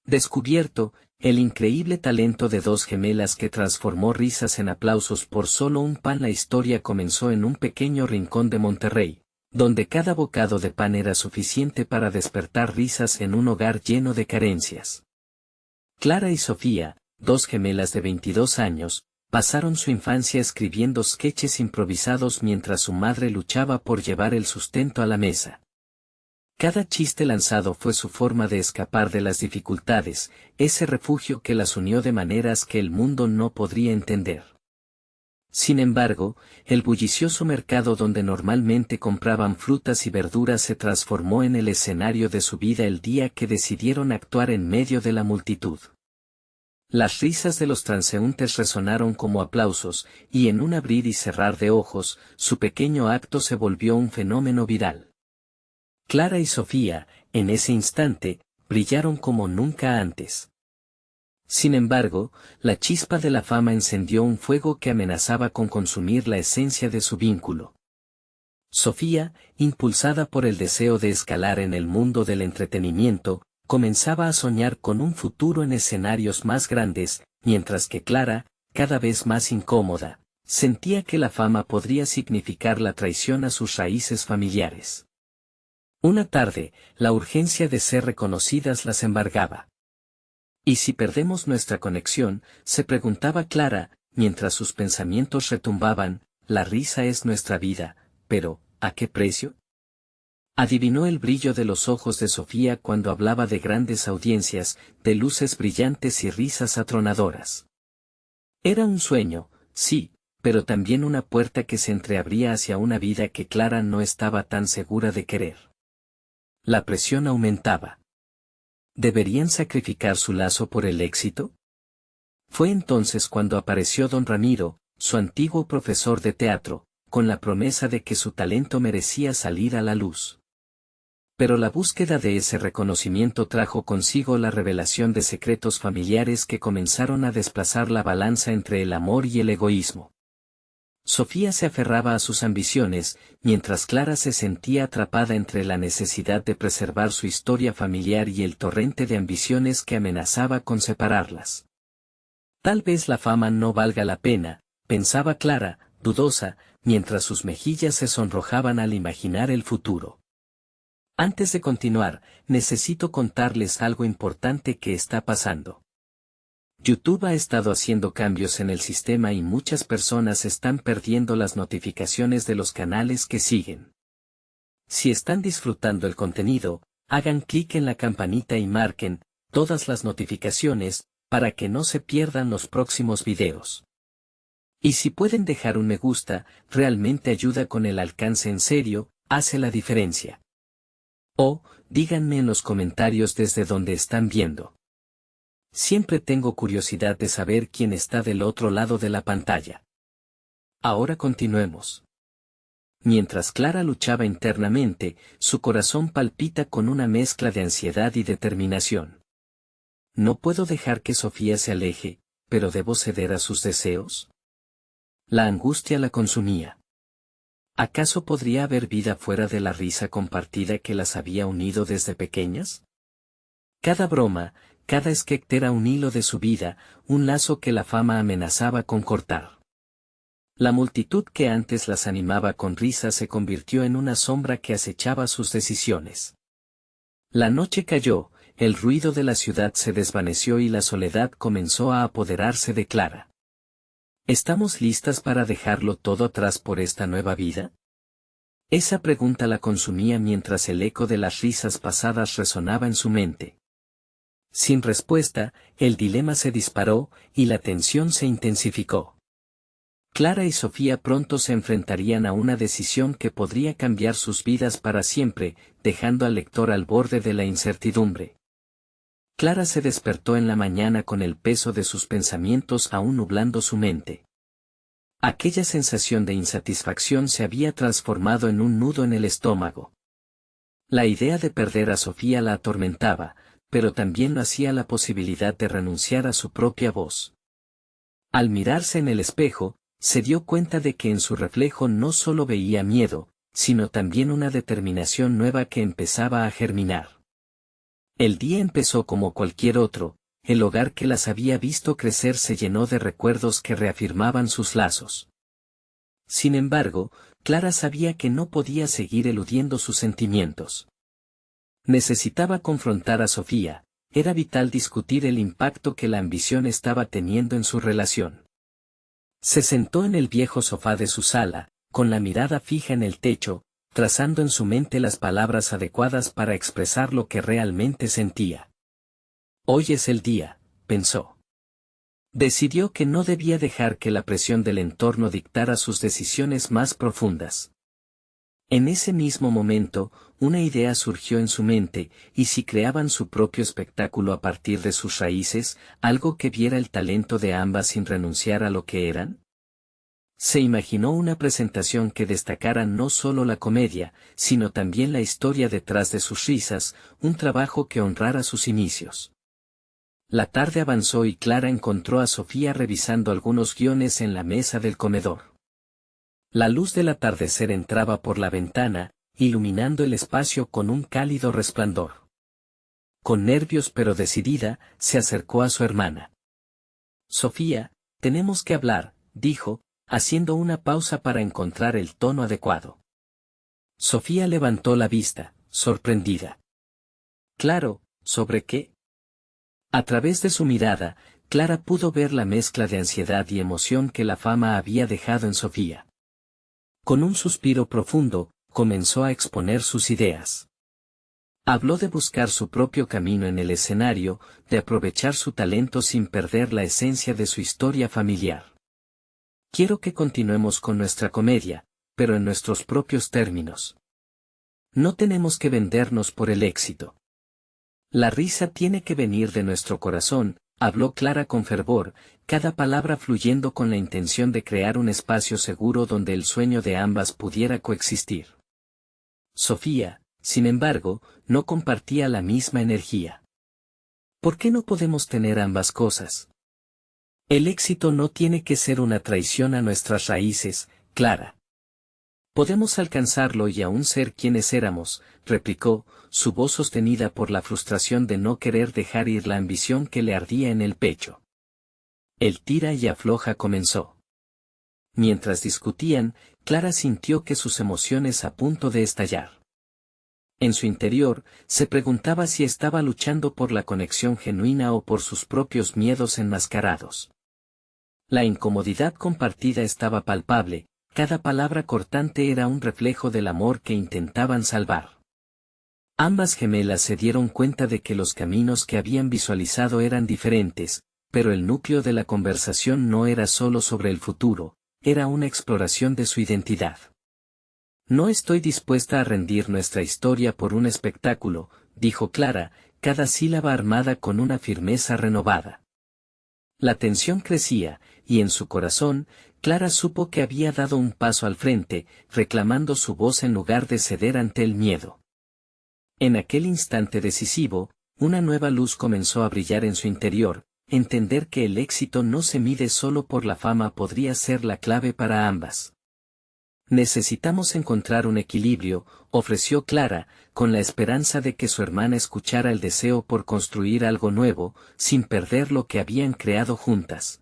Descubierto, el increíble talento de dos gemelas que transformó risas en aplausos por solo un pan. La historia comenzó en un pequeño rincón de Monterrey, donde cada bocado de pan era suficiente para despertar risas en un hogar lleno de carencias. Clara y Sofía, dos gemelas de 22 años, pasaron su infancia escribiendo sketches improvisados mientras su madre luchaba por llevar el sustento a la mesa. Cada chiste lanzado fue su forma de escapar de las dificultades, ese refugio que las unió de maneras que el mundo no podría entender. Sin embargo, el bullicioso mercado donde normalmente compraban frutas y verduras se transformó en el escenario de su vida el día que decidieron actuar en medio de la multitud. Las risas de los transeúntes resonaron como aplausos, y en un abrir y cerrar de ojos, su pequeño acto se volvió un fenómeno viral. Clara y Sofía, en ese instante, brillaron como nunca antes. Sin embargo, la chispa de la fama encendió un fuego que amenazaba con consumir la esencia de su vínculo. Sofía, impulsada por el deseo de escalar en el mundo del entretenimiento, comenzaba a soñar con un futuro en escenarios más grandes, mientras que Clara, cada vez más incómoda, sentía que la fama podría significar la traición a sus raíces familiares. Una tarde, la urgencia de ser reconocidas las embargaba. ¿Y si perdemos nuestra conexión?, se preguntaba Clara, mientras sus pensamientos retumbaban. La risa es nuestra vida, pero, ¿a qué precio? Adivinó el brillo de los ojos de Sofía cuando hablaba de grandes audiencias, de luces brillantes y risas atronadoras. Era un sueño, sí, pero también una puerta que se entreabría hacia una vida que Clara no estaba tan segura de querer. La presión aumentaba. ¿Deberían sacrificar su lazo por el éxito? Fue entonces cuando apareció don Ramiro, su antiguo profesor de teatro, con la promesa de que su talento merecía salir a la luz. Pero la búsqueda de ese reconocimiento trajo consigo la revelación de secretos familiares que comenzaron a desplazar la balanza entre el amor y el egoísmo. Sofía se aferraba a sus ambiciones, mientras Clara se sentía atrapada entre la necesidad de preservar su historia familiar y el torrente de ambiciones que amenazaba con separarlas. Tal vez la fama no valga la pena, pensaba Clara, dudosa, mientras sus mejillas se sonrojaban al imaginar el futuro. Antes de continuar, necesito contarles algo importante que está pasando. YouTube ha estado haciendo cambios en el sistema y muchas personas están perdiendo las notificaciones de los canales que siguen. Si están disfrutando el contenido, hagan clic en la campanita y marquen todas las notificaciones para que no se pierdan los próximos videos. Y si pueden dejar un me gusta, realmente ayuda con el alcance. En serio, hace la diferencia. O, díganme en los comentarios desde donde están viendo. Siempre tengo curiosidad de saber quién está del otro lado de la pantalla. Ahora continuemos. Mientras Clara luchaba internamente, su corazón palpita con una mezcla de ansiedad y determinación. No puedo dejar que Sofía se aleje, pero ¿debo ceder a sus deseos? La angustia la consumía. ¿Acaso podría haber vida fuera de la risa compartida que las había unido desde pequeñas? Cada broma, cada sketch era un hilo de su vida, un lazo que la fama amenazaba con cortar. La multitud que antes las animaba con risa se convirtió en una sombra que acechaba sus decisiones. La noche cayó, el ruido de la ciudad se desvaneció y la soledad comenzó a apoderarse de Clara. ¿Estamos listas para dejarlo todo atrás por esta nueva vida? Esa pregunta la consumía mientras el eco de las risas pasadas resonaba en su mente. Sin respuesta, el dilema se disparó, y la tensión se intensificó. Clara y Sofía pronto se enfrentarían a una decisión que podría cambiar sus vidas para siempre, dejando al lector al borde de la incertidumbre. Clara se despertó en la mañana con el peso de sus pensamientos aún nublando su mente. Aquella sensación de insatisfacción se había transformado en un nudo en el estómago. La idea de perder a Sofía la atormentaba, pero también lo hacía la posibilidad de renunciar a su propia voz. Al mirarse en el espejo, se dio cuenta de que en su reflejo no solo veía miedo, sino también una determinación nueva que empezaba a germinar. El día empezó como cualquier otro, el hogar que las había visto crecer se llenó de recuerdos que reafirmaban sus lazos. Sin embargo, Clara sabía que no podía seguir eludiendo sus sentimientos. Necesitaba confrontar a Sofía, era vital discutir el impacto que la ambición estaba teniendo en su relación. Se sentó en el viejo sofá de su sala, con la mirada fija en el techo, trazando en su mente las palabras adecuadas para expresar lo que realmente sentía. Hoy es el día, pensó. Decidió que no debía dejar que la presión del entorno dictara sus decisiones más profundas. En ese mismo momento, una idea surgió en su mente, y si creaban su propio espectáculo a partir de sus raíces, algo que viera el talento de ambas sin renunciar a lo que eran. Se imaginó una presentación que destacara no solo la comedia, sino también la historia detrás de sus risas, un trabajo que honrara sus inicios. La tarde avanzó y Clara encontró a Sofía revisando algunos guiones en la mesa del comedor. La luz del atardecer entraba por la ventana, iluminando el espacio con un cálido resplandor. Con nervios pero decidida, se acercó a su hermana. Sofía, tenemos que hablar, dijo, haciendo una pausa para encontrar el tono adecuado. Sofía levantó la vista, sorprendida. Claro, ¿sobre qué? A través de su mirada, Clara pudo ver la mezcla de ansiedad y emoción que la fama había dejado en Sofía. Con un suspiro profundo, comenzó a exponer sus ideas. Habló de buscar su propio camino en el escenario, de aprovechar su talento sin perder la esencia de su historia familiar. Quiero que continuemos con nuestra comedia, pero en nuestros propios términos. No tenemos que vendernos por el éxito. La risa tiene que venir de nuestro corazón, habló Clara con fervor, cada palabra fluyendo con la intención de crear un espacio seguro donde el sueño de ambas pudiera coexistir. Sofía, sin embargo, no compartía la misma energía. ¿Por qué no podemos tener ambas cosas? El éxito no tiene que ser una traición a nuestras raíces, Clara. Podemos alcanzarlo y aún ser quienes éramos, replicó, su voz sostenida por la frustración de no querer dejar ir la ambición que le ardía en el pecho. El tira y afloja comenzó. Mientras discutían, Clara sintió que sus emociones a punto de estallar. En su interior, se preguntaba si estaba luchando por la conexión genuina o por sus propios miedos enmascarados. La incomodidad compartida estaba palpable, cada palabra cortante era un reflejo del amor que intentaban salvar. Ambas gemelas se dieron cuenta de que los caminos que habían visualizado eran diferentes, pero el núcleo de la conversación no era solo sobre el futuro, era una exploración de su identidad. No estoy dispuesta a rendir nuestra historia por un espectáculo, dijo Clara, cada sílaba armada con una firmeza renovada. La tensión crecía, y en su corazón, Clara supo que había dado un paso al frente, reclamando su voz en lugar de ceder ante el miedo. En aquel instante decisivo, una nueva luz comenzó a brillar en su interior, entender que el éxito no se mide solo por la fama podría ser la clave para ambas. Necesitamos encontrar un equilibrio, ofreció Clara, con la esperanza de que su hermana escuchara el deseo por construir algo nuevo, sin perder lo que habían creado juntas.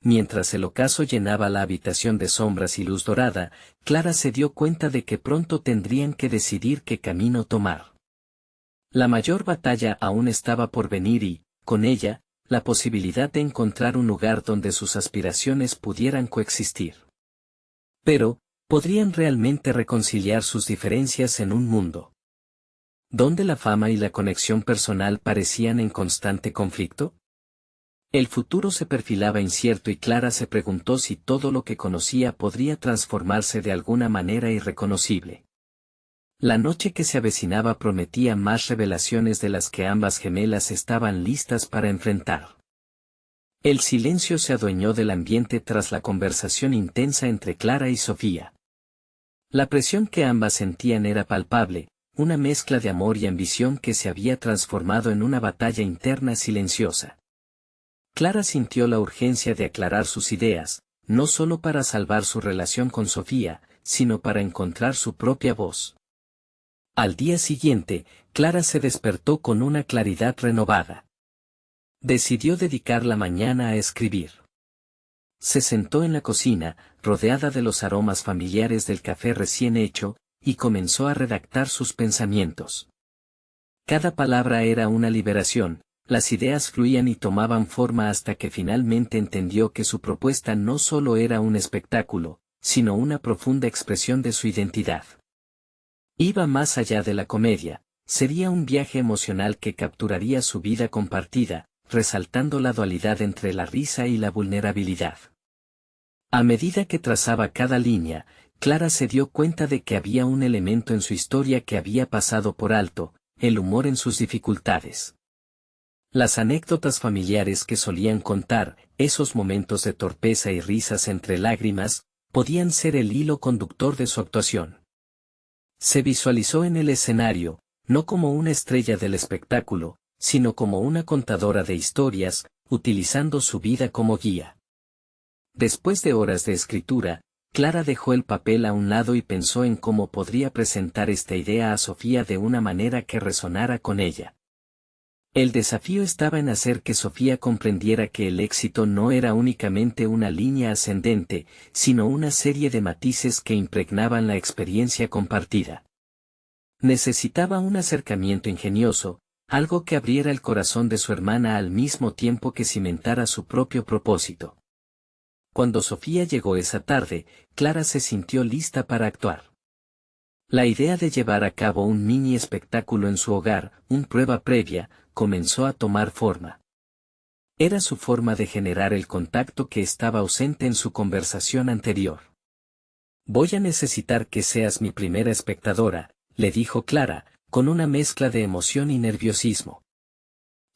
Mientras el ocaso llenaba la habitación de sombras y luz dorada, Clara se dio cuenta de que pronto tendrían que decidir qué camino tomar. La mayor batalla aún estaba por venir y, con ella, la posibilidad de encontrar un lugar donde sus aspiraciones pudieran coexistir. Pero, ¿podrían realmente reconciliar sus diferencias en un mundo donde la fama y la conexión personal parecían en constante conflicto? El futuro se perfilaba incierto y Clara se preguntó si todo lo que conocía podría transformarse de alguna manera irreconocible. La noche que se avecinaba prometía más revelaciones de las que ambas gemelas estaban listas para enfrentar. El silencio se adueñó del ambiente tras la conversación intensa entre Clara y Sofía. La presión que ambas sentían era palpable, una mezcla de amor y ambición que se había transformado en una batalla interna silenciosa. Clara sintió la urgencia de aclarar sus ideas, no solo para salvar su relación con Sofía, sino para encontrar su propia voz. Al día siguiente, Clara se despertó con una claridad renovada. Decidió dedicar la mañana a escribir. Se sentó en la cocina, rodeada de los aromas familiares del café recién hecho, y comenzó a redactar sus pensamientos. Cada palabra era una liberación, las ideas fluían y tomaban forma hasta que finalmente entendió que su propuesta no solo era un espectáculo, sino una profunda expresión de su identidad. Iba más allá de la comedia, sería un viaje emocional que capturaría su vida compartida, resaltando la dualidad entre la risa y la vulnerabilidad. A medida que trazaba cada línea, Clara se dio cuenta de que había un elemento en su historia que había pasado por alto, el humor en sus dificultades. Las anécdotas familiares que solían contar, esos momentos de torpeza y risas entre lágrimas, podían ser el hilo conductor de su actuación. Se visualizó en el escenario, no como una estrella del espectáculo, sino como una contadora de historias, utilizando su vida como guía. Después de horas de escritura, Clara dejó el papel a un lado y pensó en cómo podría presentar esta idea a Sofía de una manera que resonara con ella. El desafío estaba en hacer que Sofía comprendiera que el éxito no era únicamente una línea ascendente, sino una serie de matices que impregnaban la experiencia compartida. Necesitaba un acercamiento ingenioso, algo que abriera el corazón de su hermana al mismo tiempo que cimentara su propio propósito. Cuando Sofía llegó esa tarde, Clara se sintió lista para actuar. La idea de llevar a cabo un mini espectáculo en su hogar, una prueba previa, comenzó a tomar forma. Era su forma de generar el contacto que estaba ausente en su conversación anterior. Voy a necesitar que seas mi primera espectadora, le dijo Clara, con una mezcla de emoción y nerviosismo.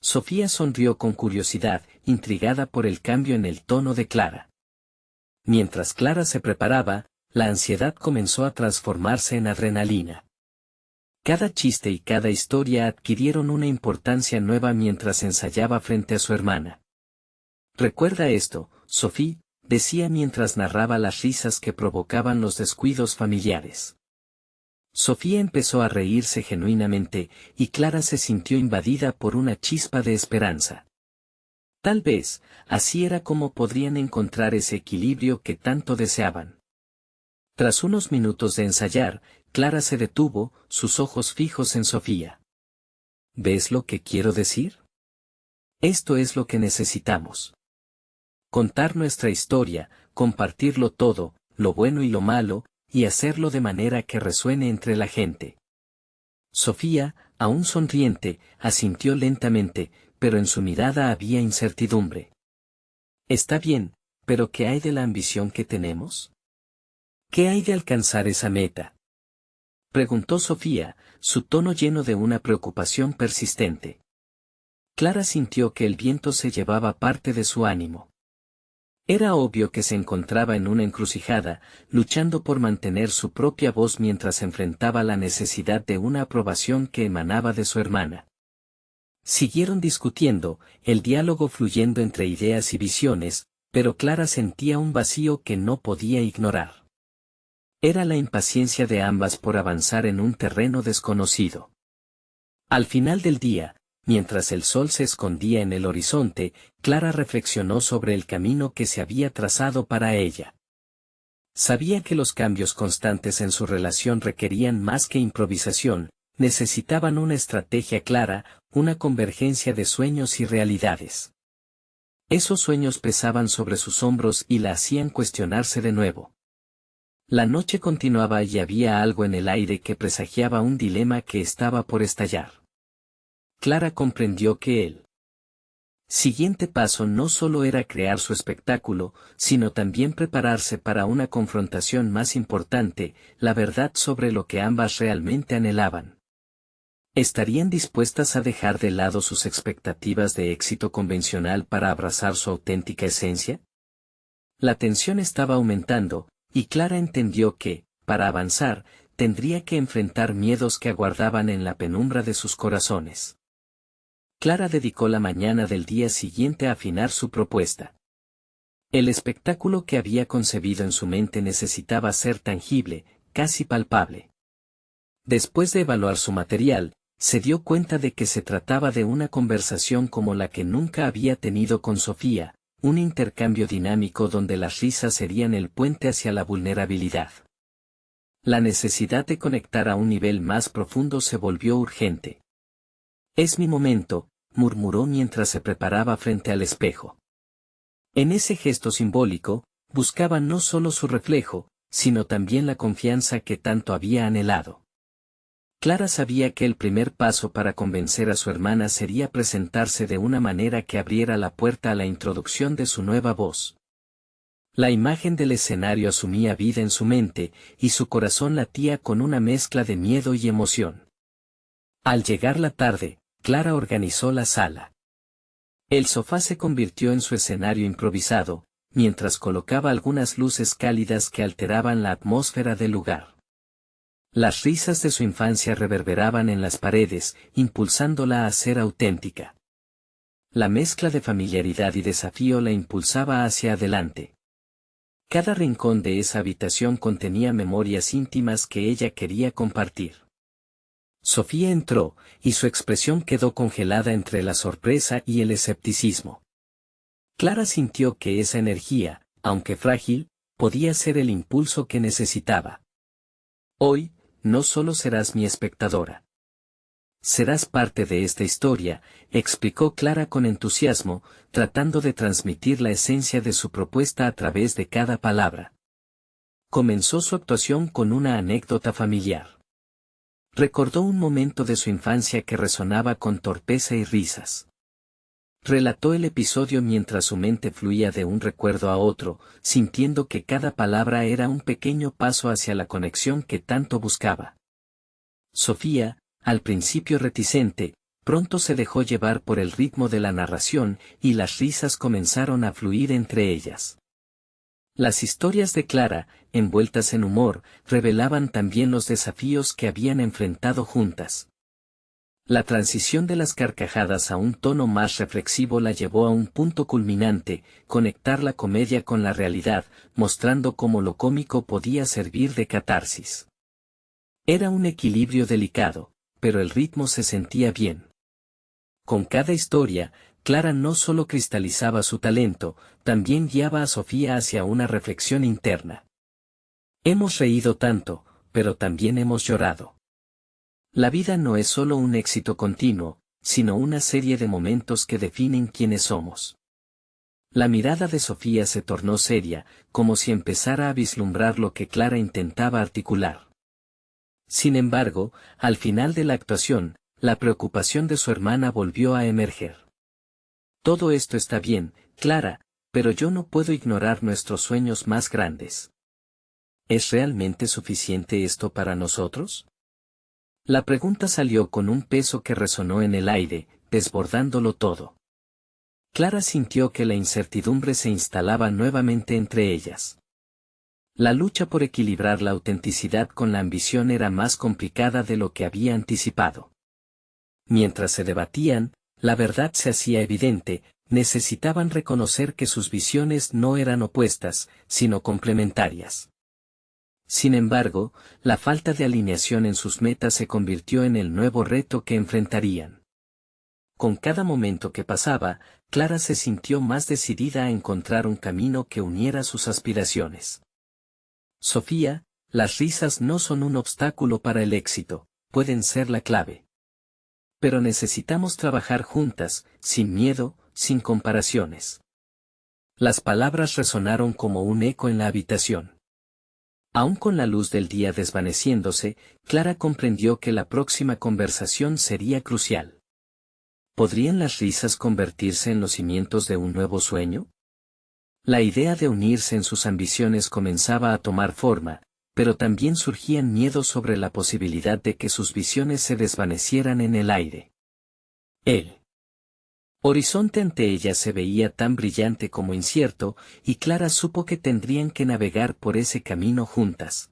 Sofía sonrió con curiosidad, intrigada por el cambio en el tono de Clara. Mientras Clara se preparaba, la ansiedad comenzó a transformarse en adrenalina. Cada chiste y cada historia adquirieron una importancia nueva mientras ensayaba frente a su hermana. «Recuerda esto, Sophie», decía mientras narraba las risas que provocaban los descuidos familiares. Sofía empezó a reírse genuinamente, y Clara se sintió invadida por una chispa de esperanza. Tal vez, así era como podrían encontrar ese equilibrio que tanto deseaban. Tras unos minutos de ensayar, Clara se detuvo, sus ojos fijos en Sofía. ¿Ves lo que quiero decir? Esto es lo que necesitamos. Contar nuestra historia, compartirlo todo, lo bueno y lo malo, y hacerlo de manera que resuene entre la gente. Sofía, aún sonriente, asintió lentamente, pero en su mirada había incertidumbre. Está bien, pero ¿qué hay de la ambición que tenemos? ¿Qué hay de alcanzar esa meta?, preguntó Sofía, su tono lleno de una preocupación persistente. Clara sintió que el viento se llevaba parte de su ánimo. Era obvio que se encontraba en una encrucijada, luchando por mantener su propia voz mientras enfrentaba la necesidad de una aprobación que emanaba de su hermana. Siguieron discutiendo, el diálogo fluyendo entre ideas y visiones, pero Clara sentía un vacío que no podía ignorar. Era la impaciencia de ambas por avanzar en un terreno desconocido. Al final del día, mientras el sol se escondía en el horizonte, Clara reflexionó sobre el camino que se había trazado para ella. Sabía que los cambios constantes en su relación requerían más que improvisación, necesitaban una estrategia clara, una convergencia de sueños y realidades. Esos sueños pesaban sobre sus hombros y la hacían cuestionarse de nuevo. La noche continuaba y había algo en el aire que presagiaba un dilema que estaba por estallar. Clara comprendió que el siguiente paso no solo era crear su espectáculo, sino también prepararse para una confrontación más importante, la verdad sobre lo que ambas realmente anhelaban. ¿Estarían dispuestas a dejar de lado sus expectativas de éxito convencional para abrazar su auténtica esencia? La tensión estaba aumentando, y Clara entendió que, para avanzar, tendría que enfrentar miedos que aguardaban en la penumbra de sus corazones. Clara dedicó la mañana del día siguiente a afinar su propuesta. El espectáculo que había concebido en su mente necesitaba ser tangible, casi palpable. Después de evaluar su material, se dio cuenta de que se trataba de una conversación como la que nunca había tenido con Sofía, un intercambio dinámico donde las risas serían el puente hacia la vulnerabilidad. La necesidad de conectar a un nivel más profundo se volvió urgente. «Es mi momento», murmuró mientras se preparaba frente al espejo. En ese gesto simbólico, buscaba no solo su reflejo, sino también la confianza que tanto había anhelado. Clara sabía que el primer paso para convencer a su hermana sería presentarse de una manera que abriera la puerta a la introducción de su nueva voz. La imagen del escenario asumía vida en su mente, y su corazón latía con una mezcla de miedo y emoción. Al llegar la tarde, Clara organizó la sala. El sofá se convirtió en su escenario improvisado, mientras colocaba algunas luces cálidas que alteraban la atmósfera del lugar. Las risas de su infancia reverberaban en las paredes, impulsándola a ser auténtica. La mezcla de familiaridad y desafío la impulsaba hacia adelante. Cada rincón de esa habitación contenía memorias íntimas que ella quería compartir. Sofía entró, y su expresión quedó congelada entre la sorpresa y el escepticismo. Clara sintió que esa energía, aunque frágil, podía ser el impulso que necesitaba. Hoy, no solo serás mi espectadora. Serás parte de esta historia, explicó Clara con entusiasmo, tratando de transmitir la esencia de su propuesta a través de cada palabra. Comenzó su actuación con una anécdota familiar. Recordó un momento de su infancia que resonaba con torpeza y risas. Relató el episodio mientras su mente fluía de un recuerdo a otro, sintiendo que cada palabra era un pequeño paso hacia la conexión que tanto buscaba. Sofía, al principio reticente, pronto se dejó llevar por el ritmo de la narración y las risas comenzaron a fluir entre ellas. Las historias de Clara, envueltas en humor, revelaban también los desafíos que habían enfrentado juntas. La transición de las carcajadas a un tono más reflexivo la llevó a un punto culminante, conectar la comedia con la realidad, mostrando cómo lo cómico podía servir de catarsis. Era un equilibrio delicado, pero el ritmo se sentía bien. Con cada historia, Clara no solo cristalizaba su talento, también guiaba a Sofía hacia una reflexión interna. Hemos reído tanto, pero también hemos llorado. La vida no es solo un éxito continuo, sino una serie de momentos que definen quiénes somos. La mirada de Sofía se tornó seria, como si empezara a vislumbrar lo que Clara intentaba articular. Sin embargo, al final de la actuación, la preocupación de su hermana volvió a emerger. Todo esto está bien, Clara, pero yo no puedo ignorar nuestros sueños más grandes. ¿Es realmente suficiente esto para nosotros? La pregunta salió con un peso que resonó en el aire, desbordándolo todo. Clara sintió que la incertidumbre se instalaba nuevamente entre ellas. La lucha por equilibrar la autenticidad con la ambición era más complicada de lo que había anticipado. Mientras se debatían, la verdad se hacía evidente, necesitaban reconocer que sus visiones no eran opuestas, sino complementarias. Sin embargo, la falta de alineación en sus metas se convirtió en el nuevo reto que enfrentarían. Con cada momento que pasaba, Clara se sintió más decidida a encontrar un camino que uniera sus aspiraciones. Sofía, las risas no son un obstáculo para el éxito, pueden ser la clave. Pero necesitamos trabajar juntas, sin miedo, sin comparaciones. Las palabras resonaron como un eco en la habitación. Aún con la luz del día desvaneciéndose, Clara comprendió que la próxima conversación sería crucial. ¿Podrían las risas convertirse en los cimientos de un nuevo sueño? La idea de unirse en sus ambiciones comenzaba a tomar forma, pero también surgían miedos sobre la posibilidad de que sus visiones se desvanecieran en el aire. El horizonte ante ella se veía tan brillante como incierto, y Clara supo que tendrían que navegar por ese camino juntas.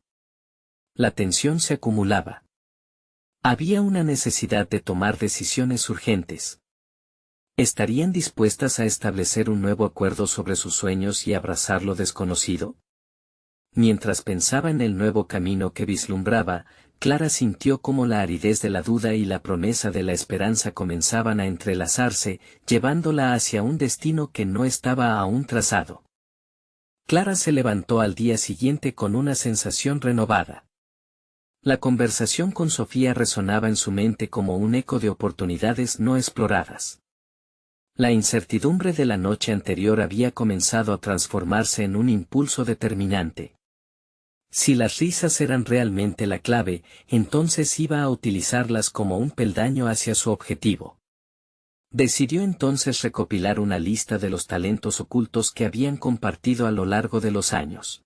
La tensión se acumulaba. Había una necesidad de tomar decisiones urgentes. ¿Estarían dispuestas a establecer un nuevo acuerdo sobre sus sueños y abrazar lo desconocido? Mientras pensaba en el nuevo camino que vislumbraba, Clara sintió cómo la aridez de la duda y la promesa de la esperanza comenzaban a entrelazarse, llevándola hacia un destino que no estaba aún trazado. Clara se levantó al día siguiente con una sensación renovada. La conversación con Sofía resonaba en su mente como un eco de oportunidades no exploradas. La incertidumbre de la noche anterior había comenzado a transformarse en un impulso determinante. Si las risas eran realmente la clave, entonces iba a utilizarlas como un peldaño hacia su objetivo. Decidió entonces recopilar una lista de los talentos ocultos que habían compartido a lo largo de los años.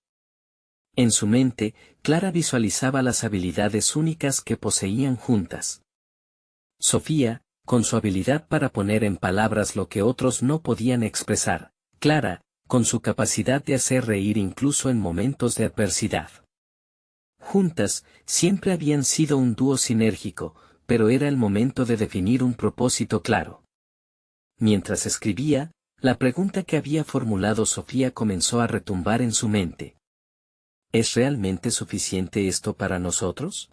En su mente, Clara visualizaba las habilidades únicas que poseían juntas. Sofía, con su habilidad para poner en palabras lo que otros no podían expresar. Clara, con su capacidad de hacer reír incluso en momentos de adversidad. Juntas, siempre habían sido un dúo sinérgico, pero era el momento de definir un propósito claro. Mientras escribía, la pregunta que había formulado Sofía comenzó a retumbar en su mente. ¿Es realmente suficiente esto para nosotros?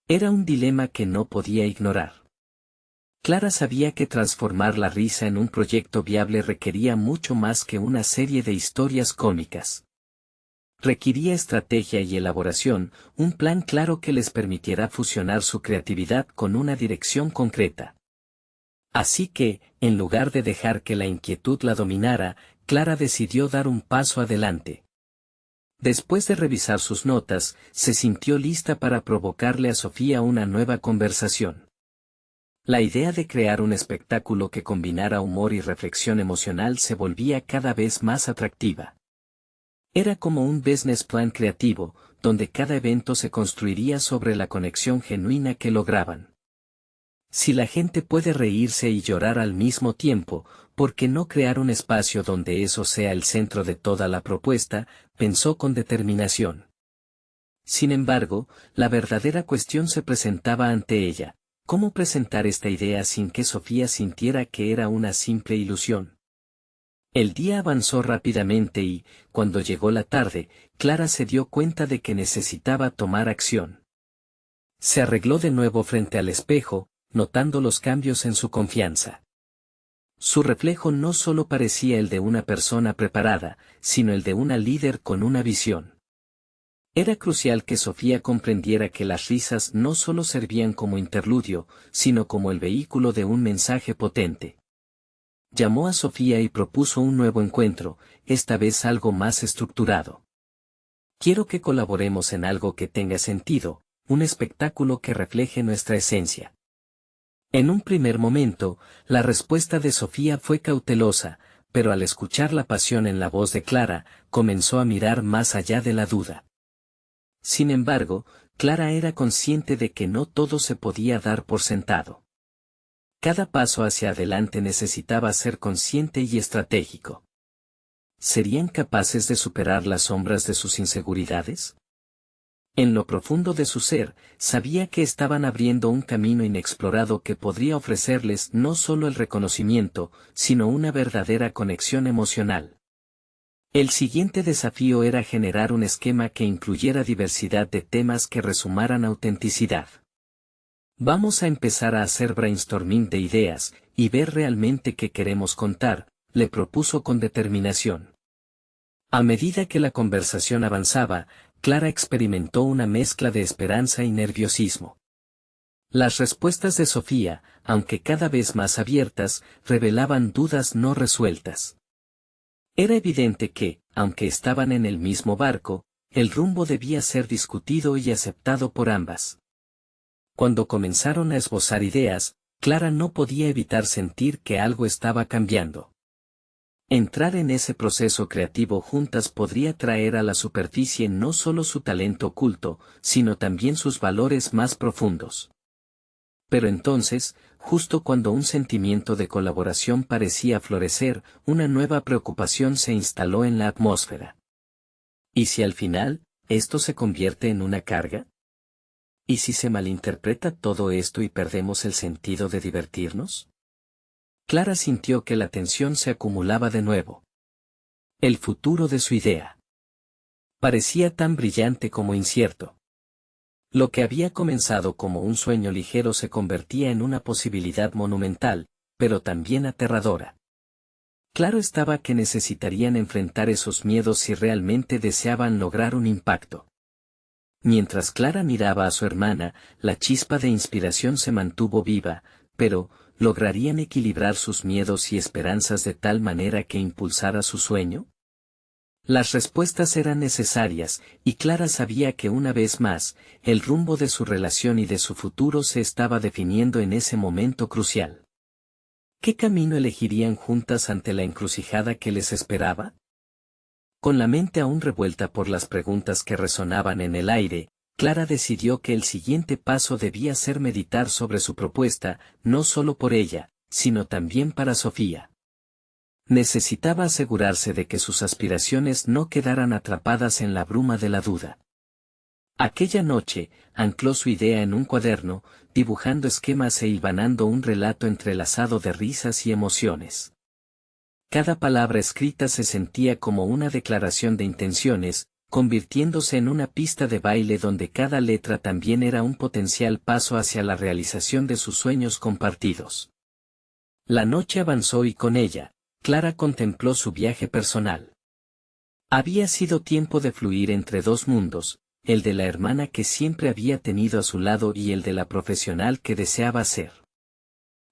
Era un dilema que no podía ignorar. Clara sabía que transformar la risa en un proyecto viable requería mucho más que una serie de historias cómicas. Requería estrategia y elaboración, un plan claro que les permitiera fusionar su creatividad con una dirección concreta. Así que, en lugar de dejar que la inquietud la dominara, Clara decidió dar un paso adelante. Después de revisar sus notas, se sintió lista para provocarle a Sofía una nueva conversación. La idea de crear un espectáculo que combinara humor y reflexión emocional se volvía cada vez más atractiva. Era como un business plan creativo, donde cada evento se construiría sobre la conexión genuina que lograban. Si la gente puede reírse y llorar al mismo tiempo, ¿por qué no crear un espacio donde eso sea el centro de toda la propuesta?, pensó con determinación. Sin embargo, la verdadera cuestión se presentaba ante ella: ¿cómo presentar esta idea sin que Sofía sintiera que era una simple ilusión? El día avanzó rápidamente y, cuando llegó la tarde, Clara se dio cuenta de que necesitaba tomar acción. Se arregló de nuevo frente al espejo, notando los cambios en su confianza. Su reflejo no solo parecía el de una persona preparada, sino el de una líder con una visión. Era crucial que Sofía comprendiera que las risas no solo servían como interludio, sino como el vehículo de un mensaje potente. Llamó a Sofía y propuso un nuevo encuentro, esta vez algo más estructurado. Quiero que colaboremos en algo que tenga sentido, un espectáculo que refleje nuestra esencia. En un primer momento, la respuesta de Sofía fue cautelosa, pero al escuchar la pasión en la voz de Clara, comenzó a mirar más allá de la duda. Sin embargo, Clara era consciente de que no todo se podía dar por sentado. Cada paso hacia adelante necesitaba ser consciente y estratégico. ¿Serían capaces de superar las sombras de sus inseguridades? En lo profundo de su ser, sabía que estaban abriendo un camino inexplorado que podría ofrecerles no solo el reconocimiento, sino una verdadera conexión emocional. El siguiente desafío era generar un esquema que incluyera diversidad de temas que resumaran autenticidad. Vamos a empezar a hacer brainstorming de ideas, y ver realmente qué queremos contar, le propuso con determinación. A medida que la conversación avanzaba, Clara experimentó una mezcla de esperanza y nerviosismo. Las respuestas de Sofía, aunque cada vez más abiertas, revelaban dudas no resueltas. Era evidente que, aunque estaban en el mismo barco, el rumbo debía ser discutido y aceptado por ambas. Cuando comenzaron a esbozar ideas, Clara no podía evitar sentir que algo estaba cambiando. Entrar en ese proceso creativo juntas podría traer a la superficie no solo su talento oculto, sino también sus valores más profundos. Pero entonces, justo cuando un sentimiento de colaboración parecía florecer, una nueva preocupación se instaló en la atmósfera. ¿Y si al final, esto se convierte en una carga? ¿Y si se malinterpreta todo esto y perdemos el sentido de divertirnos? Clara sintió que la tensión se acumulaba de nuevo. El futuro de su idea parecía tan brillante como incierto. Lo que había comenzado como un sueño ligero se convertía en una posibilidad monumental, pero también aterradora. Claro estaba que necesitarían enfrentar esos miedos si realmente deseaban lograr un impacto. Mientras Clara miraba a su hermana, la chispa de inspiración se mantuvo viva, pero, ¿lograrían equilibrar sus miedos y esperanzas de tal manera que impulsara su sueño? Las respuestas eran necesarias, y Clara sabía que una vez más, el rumbo de su relación y de su futuro se estaba definiendo en ese momento crucial. ¿Qué camino elegirían juntas ante la encrucijada que les esperaba? Con la mente aún revuelta por las preguntas que resonaban en el aire, Clara decidió que el siguiente paso debía ser meditar sobre su propuesta, no solo por ella, sino también para Sofía. Necesitaba asegurarse de que sus aspiraciones no quedaran atrapadas en la bruma de la duda. Aquella noche, ancló su idea en un cuaderno, dibujando esquemas e hilvanando un relato entrelazado de risas y emociones. Cada palabra escrita se sentía como una declaración de intenciones, convirtiéndose en una pista de baile donde cada letra también era un potencial paso hacia la realización de sus sueños compartidos. La noche avanzó y con ella, Clara contempló su viaje personal. Había sido tiempo de fluir entre dos mundos, el de la hermana que siempre había tenido a su lado y el de la profesional que deseaba ser.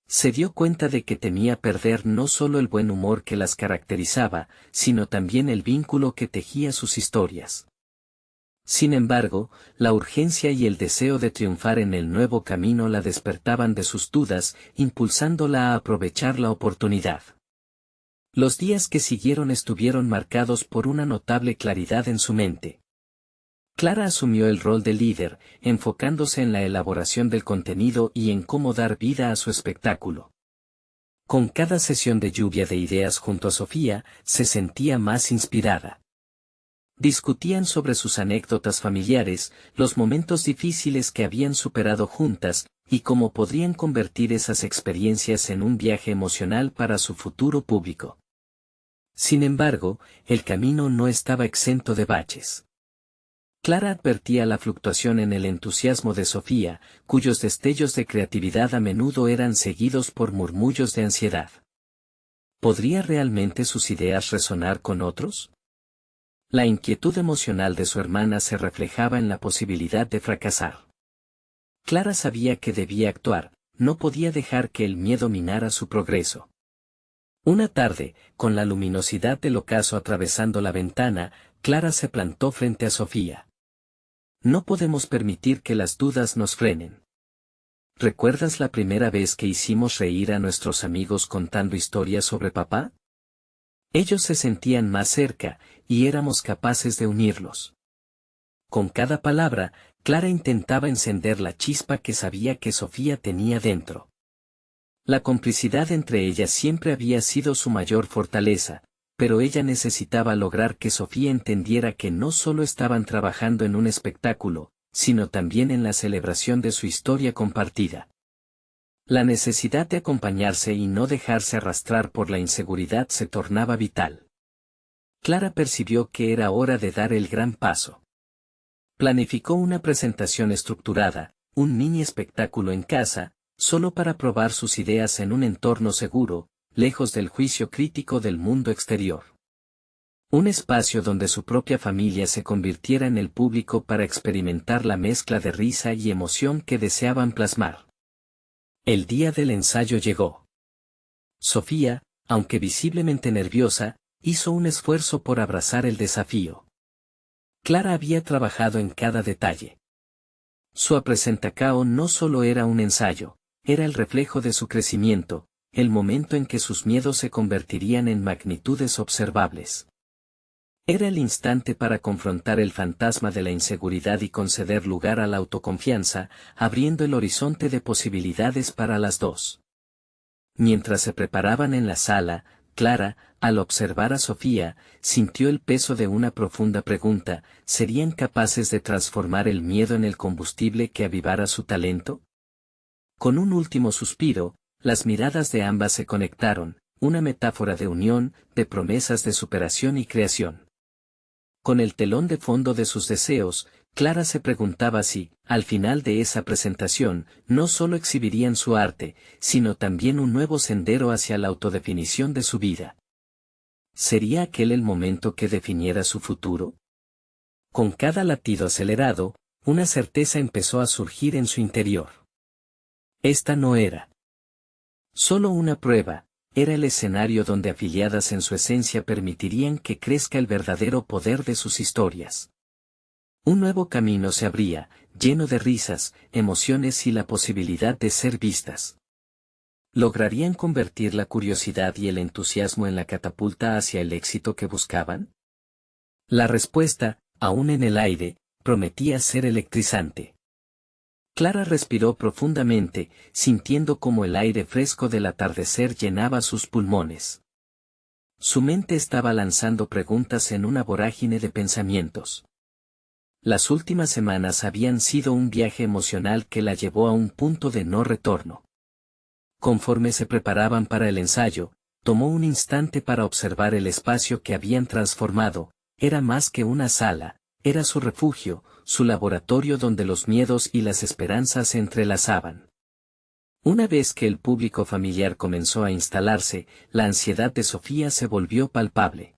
Se dio cuenta de que temía perder no solo el buen humor que las caracterizaba, sino también el vínculo que tejía sus historias. Sin embargo, la urgencia y el deseo de triunfar en el nuevo camino la despertaban de sus dudas, impulsándola a aprovechar la oportunidad. Los días que siguieron estuvieron marcados por una notable claridad en su mente. Clara asumió el rol de líder, enfocándose en la elaboración del contenido y en cómo dar vida a su espectáculo. Con cada sesión de lluvia de ideas junto a Sofía, se sentía más inspirada. Discutían sobre sus anécdotas familiares, los momentos difíciles que habían superado juntas, y cómo podrían convertir esas experiencias en un viaje emocional para su futuro público. Sin embargo, el camino no estaba exento de baches. Clara advertía la fluctuación en el entusiasmo de Sofía, cuyos destellos de creatividad a menudo eran seguidos por murmullos de ansiedad. ¿Podría realmente sus ideas resonar con otros? La inquietud emocional de su hermana se reflejaba en la posibilidad de fracasar. Clara sabía que debía actuar, no podía dejar que el miedo minara su progreso. Una tarde, con la luminosidad del ocaso atravesando la ventana, Clara se plantó frente a Sofía. No podemos permitir que las dudas nos frenen. ¿Recuerdas la primera vez que hicimos reír a nuestros amigos contando historias sobre papá? Ellos se sentían más cerca, y éramos capaces de unirlos. Con cada palabra, Clara intentaba encender la chispa que sabía que Sofía tenía dentro. La complicidad entre ellas siempre había sido su mayor fortaleza, pero ella necesitaba lograr que Sofía entendiera que no solo estaban trabajando en un espectáculo, sino también en la celebración de su historia compartida. La necesidad de acompañarse y no dejarse arrastrar por la inseguridad se tornaba vital. Clara percibió que era hora de dar el gran paso. Planificó una presentación estructurada, un mini espectáculo en casa, solo para probar sus ideas en un entorno seguro, lejos del juicio crítico del mundo exterior. Un espacio donde su propia familia se convirtiera en el público para experimentar la mezcla de risa y emoción que deseaban plasmar. El día del ensayo llegó. Sofía, aunque visiblemente nerviosa, hizo un esfuerzo por abrazar el desafío. Clara había trabajado en cada detalle. Su presentacao no solo era un ensayo, era el reflejo de su crecimiento, el momento en que sus miedos se convertirían en magnitudes observables. Era el instante para confrontar el fantasma de la inseguridad y conceder lugar a la autoconfianza, abriendo el horizonte de posibilidades para las dos. Mientras se preparaban en la sala, Clara, al observar a Sofía, sintió el peso de una profunda pregunta: ¿serían capaces de transformar el miedo en el combustible que avivara su talento? Con un último suspiro, las miradas de ambas se conectaron, una metáfora de unión, de promesas de superación y creación. Con el telón de fondo de sus deseos, Clara se preguntaba si, al final de esa presentación, no solo exhibirían su arte, sino también un nuevo sendero hacia la autodefinición de su vida. ¿Sería aquel el momento que definiera su futuro? Con cada latido acelerado, una certeza empezó a surgir en su interior. Esta no era solo una prueba, era el escenario donde afiliadas en su esencia permitirían que crezca el verdadero poder de sus historias. Un nuevo camino se abría, lleno de risas, emociones y la posibilidad de ser vistas. ¿Lograrían convertir la curiosidad y el entusiasmo en la catapulta hacia el éxito que buscaban? La respuesta, aún en el aire, prometía ser electrizante. Clara respiró profundamente, sintiendo como el aire fresco del atardecer llenaba sus pulmones. Su mente estaba lanzando preguntas en una vorágine de pensamientos. Las últimas semanas habían sido un viaje emocional que la llevó a un punto de no retorno. Conforme se preparaban para el ensayo, tomó un instante para observar el espacio que habían transformado. Era más que una sala, era su refugio, su laboratorio donde los miedos y las esperanzas se entrelazaban. Una vez que el público familiar comenzó a instalarse, la ansiedad de Sofía se volvió palpable.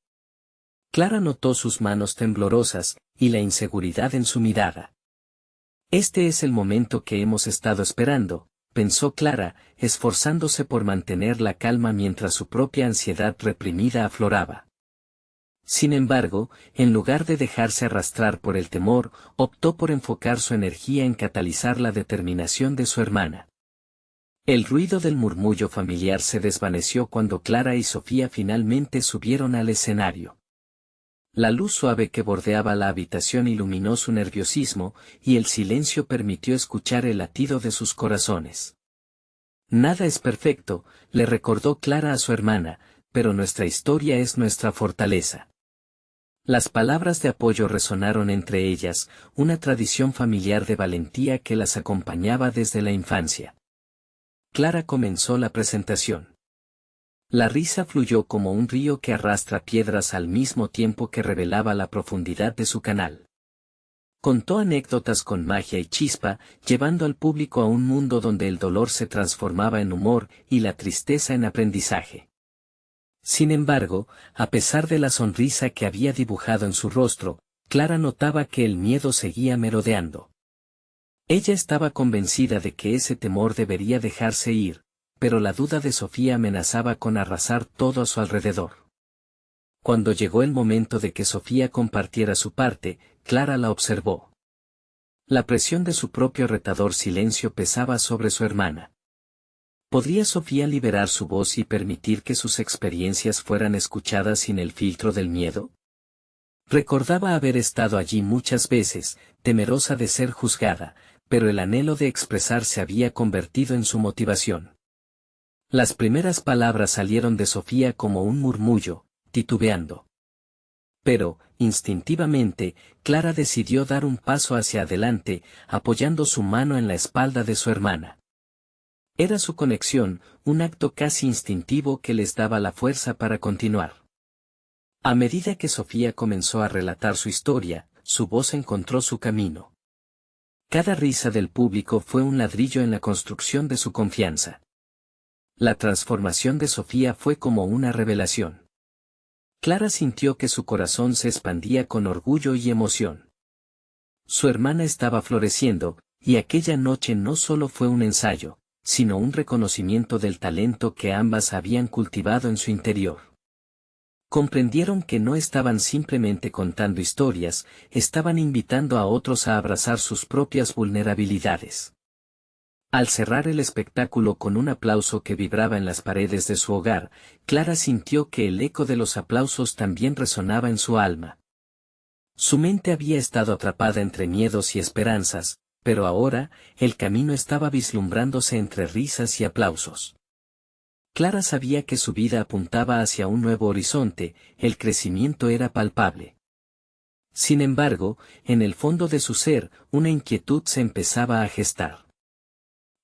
Clara notó sus manos temblorosas, y la inseguridad en su mirada. Este es el momento que hemos estado esperando, pensó Clara, esforzándose por mantener la calma mientras su propia ansiedad reprimida afloraba. Sin embargo, en lugar de dejarse arrastrar por el temor, optó por enfocar su energía en catalizar la determinación de su hermana. El ruido del murmullo familiar se desvaneció cuando Clara y Sofía finalmente subieron al escenario. La luz suave que bordeaba la habitación iluminó su nerviosismo, y el silencio permitió escuchar el latido de sus corazones. Nada es perfecto, le recordó Clara a su hermana, pero nuestra historia es nuestra fortaleza. Las palabras de apoyo resonaron entre ellas, una tradición familiar de valentía que las acompañaba desde la infancia. Clara comenzó la presentación. La risa fluyó como un río que arrastra piedras al mismo tiempo que revelaba la profundidad de su canal. Contó anécdotas con magia y chispa, llevando al público a un mundo donde el dolor se transformaba en humor y la tristeza en aprendizaje. Sin embargo, a pesar de la sonrisa que había dibujado en su rostro, Clara notaba que el miedo seguía merodeando. Ella estaba convencida de que ese temor debería dejarse ir, pero la duda de Sofía amenazaba con arrasar todo a su alrededor. Cuando llegó el momento de que Sofía compartiera su parte, Clara la observó. La presión de su propio retador silencio pesaba sobre su hermana. ¿Podría Sofía liberar su voz y permitir que sus experiencias fueran escuchadas sin el filtro del miedo? Recordaba haber estado allí muchas veces, temerosa de ser juzgada, pero el anhelo de expresar se había convertido en su motivación. Las primeras palabras salieron de Sofía como un murmullo, titubeando. Pero, instintivamente, Clara decidió dar un paso hacia adelante, apoyando su mano en la espalda de su hermana. Era su conexión, un acto casi instintivo que les daba la fuerza para continuar. A medida que Sofía comenzó a relatar su historia, su voz encontró su camino. Cada risa del público fue un ladrillo en la construcción de su confianza. La transformación de Sofía fue como una revelación. Clara sintió que su corazón se expandía con orgullo y emoción. Su hermana estaba floreciendo, y aquella noche no solo fue un ensayo, sino un reconocimiento del talento que ambas habían cultivado en su interior. Comprendieron que no estaban simplemente contando historias, estaban invitando a otros a abrazar sus propias vulnerabilidades. Al cerrar el espectáculo con un aplauso que vibraba en las paredes de su hogar, Clara sintió que el eco de los aplausos también resonaba en su alma. Su mente había estado atrapada entre miedos y esperanzas, pero ahora, el camino estaba vislumbrándose entre risas y aplausos. Clara sabía que su vida apuntaba hacia un nuevo horizonte, el crecimiento era palpable. Sin embargo, en el fondo de su ser, una inquietud se empezaba a gestar.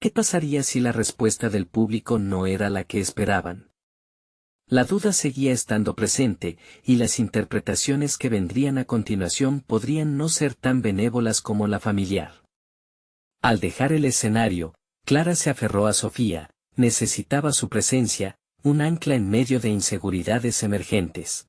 ¿Qué pasaría si la respuesta del público no era la que esperaban? La duda seguía estando presente, y las interpretaciones que vendrían a continuación podrían no ser tan benévolas como la familiar. Al dejar el escenario, Clara se aferró a Sofía, necesitaba su presencia, un ancla en medio de inseguridades emergentes.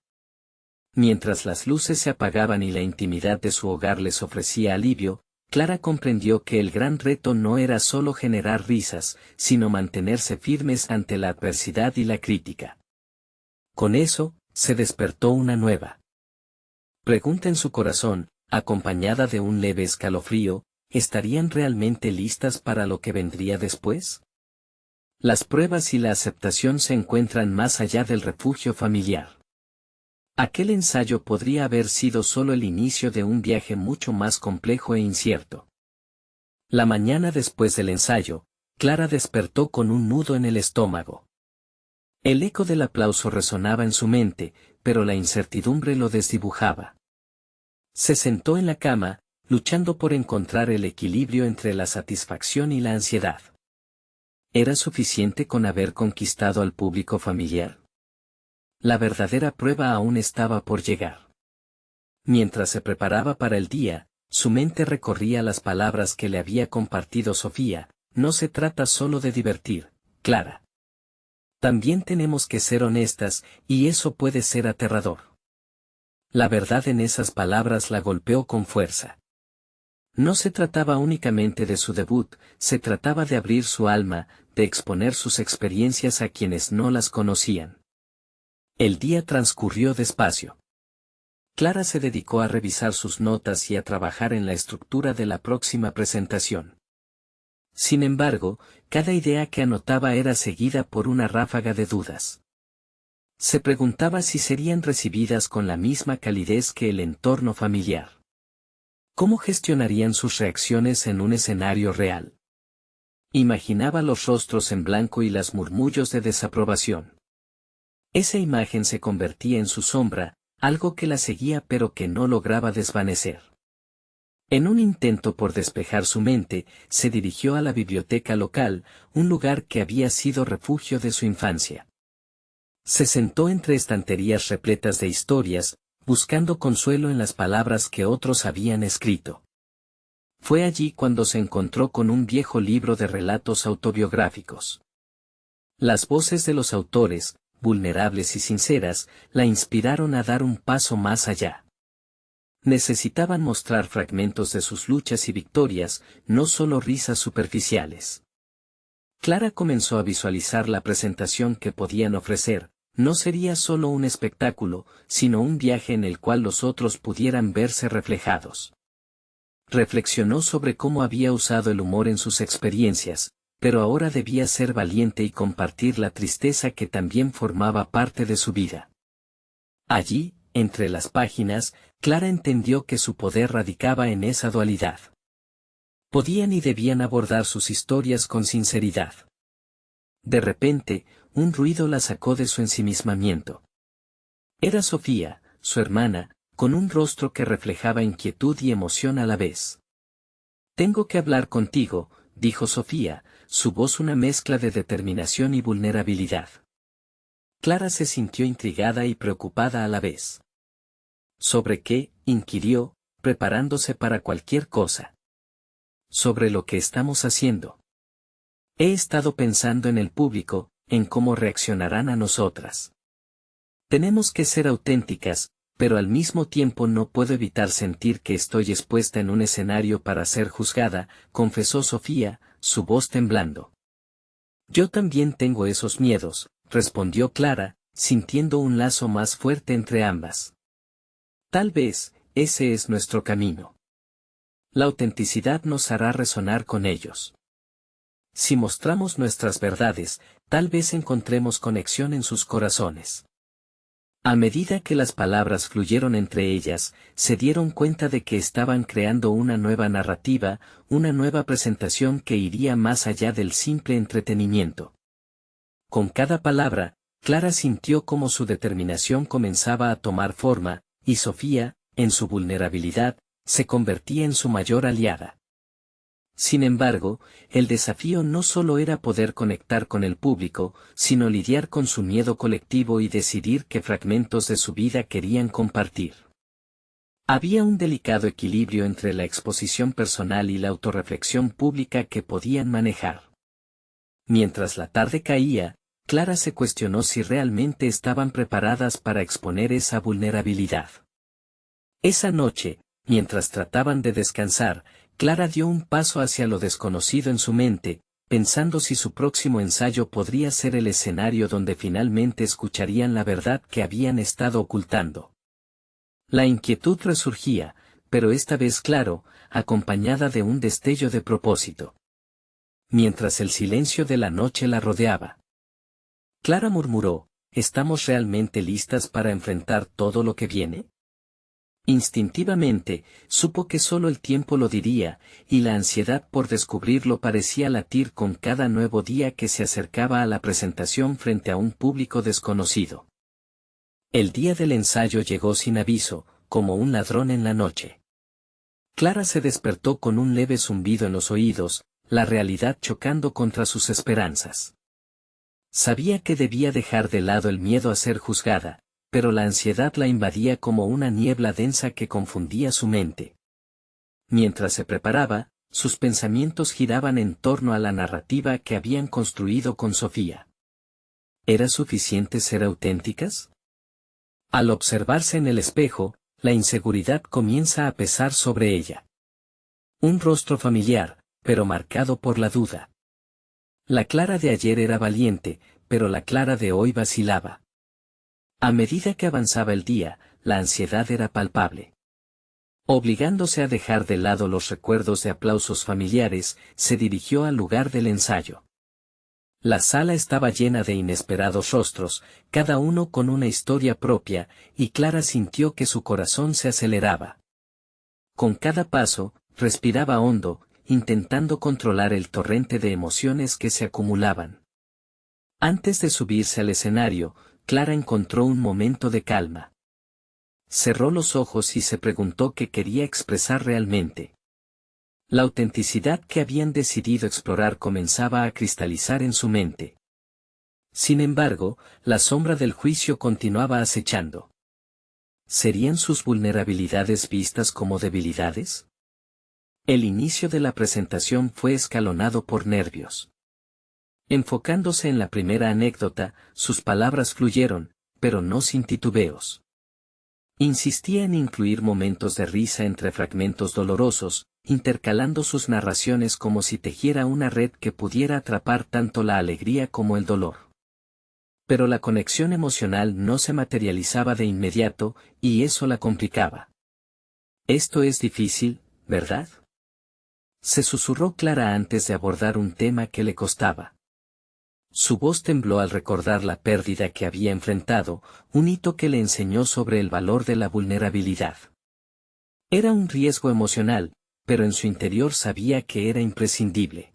Mientras las luces se apagaban y la intimidad de su hogar les ofrecía alivio, Clara comprendió que el gran reto no era solo generar risas, sino mantenerse firmes ante la adversidad y la crítica. Con eso, se despertó una nueva pregunta en su corazón, acompañada de un leve escalofrío: ¿estarían realmente listas para lo que vendría después? Las pruebas y la aceptación se encuentran más allá del refugio familiar. Aquel ensayo podría haber sido solo el inicio de un viaje mucho más complejo e incierto. La mañana después del ensayo, Clara despertó con un nudo en el estómago. El eco del aplauso resonaba en su mente, pero la incertidumbre lo desdibujaba. Se sentó en la cama, luchando por encontrar el equilibrio entre la satisfacción y la ansiedad. ¿Era suficiente con haber conquistado al público familiar? La verdadera prueba aún estaba por llegar. Mientras se preparaba para el día, su mente recorría las palabras que le había compartido Sofía: no se trata solo de divertir, Clara. También tenemos que ser honestas, y eso puede ser aterrador. La verdad en esas palabras la golpeó con fuerza. No se trataba únicamente de su debut, se trataba de abrir su alma, de exponer sus experiencias a quienes no las conocían. El día transcurrió despacio. Clara se dedicó a revisar sus notas y a trabajar en la estructura de la próxima presentación. Sin embargo, cada idea que anotaba era seguida por una ráfaga de dudas. Se preguntaba si serían recibidas con la misma calidez que el entorno familiar. ¿Cómo gestionarían sus reacciones en un escenario real? Imaginaba los rostros en blanco y las murmullos de desaprobación. Esa imagen se convertía en su sombra, algo que la seguía pero que no lograba desvanecer. En un intento por despejar su mente, se dirigió a la biblioteca local, un lugar que había sido refugio de su infancia. Se sentó entre estanterías repletas de historias, buscando consuelo en las palabras que otros habían escrito. Fue allí cuando se encontró con un viejo libro de relatos autobiográficos. Las voces de los autores, vulnerables y sinceras, la inspiraron a dar un paso más allá. Necesitaban mostrar fragmentos de sus luchas y victorias, no solo risas superficiales. Clara comenzó a visualizar la presentación que podían ofrecer. No sería solo un espectáculo, sino un viaje en el cual los otros pudieran verse reflejados. Reflexionó sobre cómo había usado el humor en sus experiencias, pero ahora debía ser valiente y compartir la tristeza que también formaba parte de su vida. Allí, entre las páginas, Clara entendió que su poder radicaba en esa dualidad. Podían y debían abordar sus historias con sinceridad. De repente, un ruido la sacó de su ensimismamiento. Era Sofía, su hermana, con un rostro que reflejaba inquietud y emoción a la vez. «Tengo que hablar contigo», dijo Sofía, su voz una mezcla de determinación y vulnerabilidad. Clara se sintió intrigada y preocupada a la vez. «¿Sobre qué?», inquirió, preparándose para cualquier cosa. «Sobre lo que estamos haciendo. He estado pensando en el público, en cómo reaccionarán a nosotras. Tenemos que ser auténticas, pero al mismo tiempo no puedo evitar sentir que estoy expuesta en un escenario para ser juzgada», confesó Sofía, su voz temblando. «Yo también tengo esos miedos», respondió Clara, sintiendo un lazo más fuerte entre ambas. «Tal vez, ese es nuestro camino. La autenticidad nos hará resonar con ellos. Si mostramos nuestras verdades, tal vez encontremos conexión en sus corazones». A medida que las palabras fluyeron entre ellas, se dieron cuenta de que estaban creando una nueva narrativa, una nueva presentación que iría más allá del simple entretenimiento. Con cada palabra, Clara sintió cómo su determinación comenzaba a tomar forma, y Sofía, en su vulnerabilidad, se convertía en su mayor aliada. Sin embargo, el desafío no solo era poder conectar con el público, sino lidiar con su miedo colectivo y decidir qué fragmentos de su vida querían compartir. Había un delicado equilibrio entre la exposición personal y la autorreflexión pública que podían manejar. Mientras la tarde caía, Clara se cuestionó si realmente estaban preparadas para exponer esa vulnerabilidad. Esa noche, mientras trataban de descansar, Clara dio un paso hacia lo desconocido en su mente, pensando si su próximo ensayo podría ser el escenario donde finalmente escucharían la verdad que habían estado ocultando. La inquietud resurgía, pero esta vez claro, acompañada de un destello de propósito. Mientras el silencio de la noche la rodeaba, Clara murmuró, ¿estamos realmente listas para enfrentar todo lo que viene? Instintivamente, supo que solo el tiempo lo diría, y la ansiedad por descubrirlo parecía latir con cada nuevo día que se acercaba a la presentación frente a un público desconocido. El día del ensayo llegó sin aviso, como un ladrón en la noche. Clara se despertó con un leve zumbido en los oídos, la realidad chocando contra sus esperanzas. Sabía que debía dejar de lado el miedo a ser juzgada, pero la ansiedad la invadía como una niebla densa que confundía su mente. Mientras se preparaba, sus pensamientos giraban en torno a la narrativa que habían construido con Sofía. ¿Era suficiente ser auténticas? Al observarse en el espejo, la inseguridad comienza a pesar sobre ella. Un rostro familiar, pero marcado por la duda. La Clara de ayer era valiente, pero la Clara de hoy vacilaba. A medida que avanzaba el día, la ansiedad era palpable. Obligándose a dejar de lado los recuerdos de aplausos familiares, se dirigió al lugar del ensayo. La sala estaba llena de inesperados rostros, cada uno con una historia propia, y Clara sintió que su corazón se aceleraba. Con cada paso, respiraba hondo, intentando controlar el torrente de emociones que se acumulaban. Antes de subirse al escenario, Clara encontró un momento de calma. Cerró los ojos y se preguntó qué quería expresar realmente. La autenticidad que habían decidido explorar comenzaba a cristalizar en su mente. Sin embargo, la sombra del juicio continuaba acechando. ¿Serían sus vulnerabilidades vistas como debilidades? El inicio de la presentación fue escalonado por nervios. Enfocándose en la primera anécdota, sus palabras fluyeron, pero no sin titubeos. Insistía en incluir momentos de risa entre fragmentos dolorosos, intercalando sus narraciones como si tejiera una red que pudiera atrapar tanto la alegría como el dolor. Pero la conexión emocional no se materializaba de inmediato, y eso la complicaba. Esto es difícil, ¿verdad? Se susurró Clara antes de abordar un tema que le costaba. Su voz tembló al recordar la pérdida que había enfrentado, un hito que le enseñó sobre el valor de la vulnerabilidad. Era un riesgo emocional, pero en su interior sabía que era imprescindible.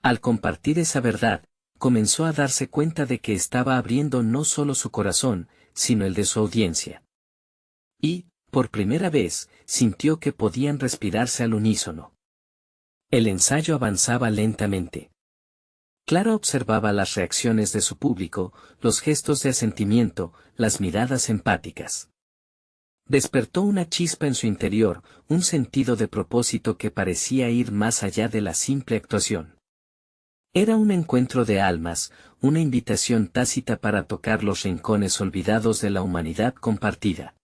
Al compartir esa verdad, comenzó a darse cuenta de que estaba abriendo no solo su corazón, sino el de su audiencia. Y, por primera vez, sintió que podían respirarse al unísono. El ensayo avanzaba lentamente. Clara observaba las reacciones de su público, los gestos de asentimiento, las miradas empáticas. Despertó una chispa en su interior, un sentido de propósito que parecía ir más allá de la simple actuación. Era un encuentro de almas, una invitación tácita para tocar los rincones olvidados de la humanidad compartida.